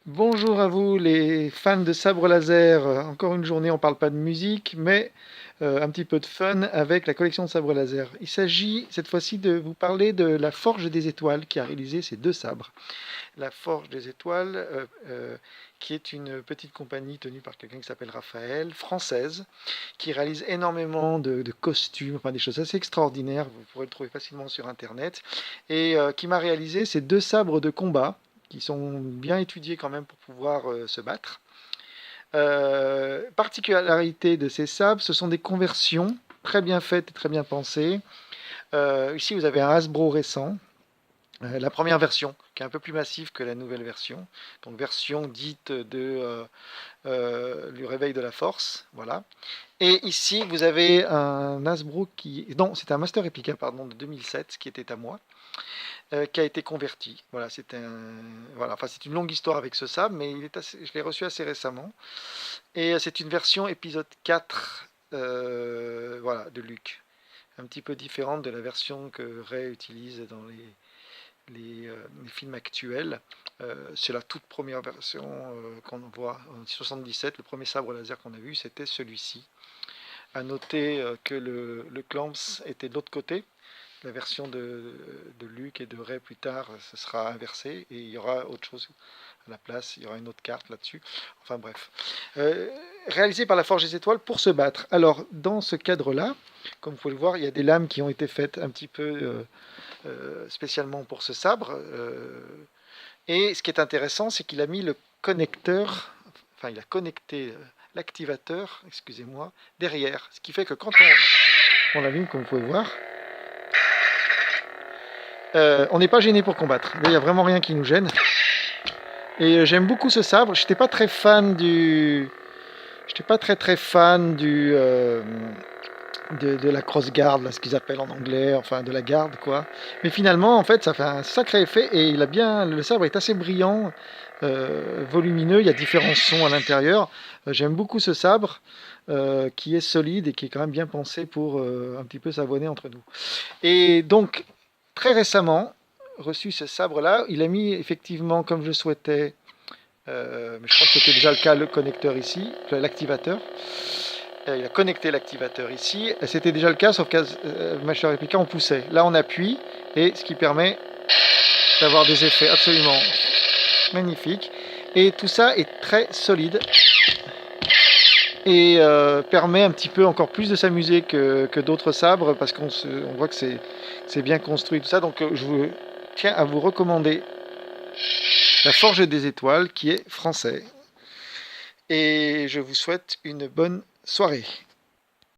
Bonjour à vous les fans de sabre laser. Encore une journée, on ne parle pas de musique, mais un petit peu de fun avec la collection de sabres laser. Il s'agit cette fois-ci de vous parler de la Forge des Étoiles qui a réalisé ces deux sabres. La Forge des Étoiles, qui est une petite compagnie tenue par quelqu'un qui s'appelle Raphaël, française, qui réalise énormément de costumes, enfin des choses assez extraordinaires. Vous pourrez le trouver facilement sur Internet, et qui m'a réalisé ces deux sabres de combat qui sont bien étudiés quand même pour pouvoir se battre. Particularité de ces sabres, ce sont des conversions très bien faites et très bien pensées. Ici, vous avez un Hasbro récent, la première version, qui est un peu plus massive que la nouvelle version. Donc version dite du réveil de la force, voilà. Et ici, vous avez un Hasbro qui... Non, c'était un Master Epica, pardon, de 2007, qui était à moi, qui a été converti. Voilà, voilà, enfin, c'est une longue histoire avec ce sabre, mais je l'ai reçu assez récemment. Et c'est une version épisode 4 voilà, de Luke. Un petit peu différente de la version que Rey utilise dans les films actuels. C'est la toute première version qu'on voit en 77. Le premier sabre laser qu'on a vu, c'était celui-ci. À noter que le Clamps était de l'autre côté. La version de Luke et de Rey plus tard, ce sera inversé et il y aura autre chose à la place, il y aura une autre carte là-dessus. Enfin bref. Euh, Réalisé par la Forge des Étoiles pour se battre. Alors, dans ce cadre-là, comme vous pouvez le voir, il y a des lames qui ont été faites un petit peu spécialement pour ce sabre. Et ce qui est intéressant, c'est qu'il a mis le connecteur, enfin, il a connecté l'activateur, excusez-moi, derrière. Ce qui fait que quand on l'allume, comme vous pouvez voir, on n'est pas gêné pour combattre. Là, il n'y a vraiment rien qui nous gêne. Et j'aime beaucoup ce sabre. Je n'étais pas très fan du. J'étais pas très fan de la crossguard, là, ce qu'ils appellent en anglais, enfin de la garde, quoi. Mais finalement, en fait, ça fait un sacré effet et le sabre est assez brillant, volumineux. Il y a différents sons à l'intérieur. J'aime beaucoup ce sabre qui est solide et qui est quand même bien pensé pour un petit peu savonner entre nous. Et donc, très récemment, reçu ce sabre-là, il a mis effectivement, comme je souhaitais, mais je crois que c'était déjà le cas, le connecteur ici, l'activateur. Il a connecté l'activateur ici. C'était déjà le cas, sauf qu'à Master Replica, on poussait. Là, on appuie, et ce qui permet d'avoir des effets absolument magnifiques. Et tout ça est très solide et permet un petit peu encore plus de s'amuser que d'autres sabres parce on voit que c'est bien construit tout ça. Donc je tiens à vous recommander la Forge des Étoiles qui est français. Et je vous souhaite une bonne soirée.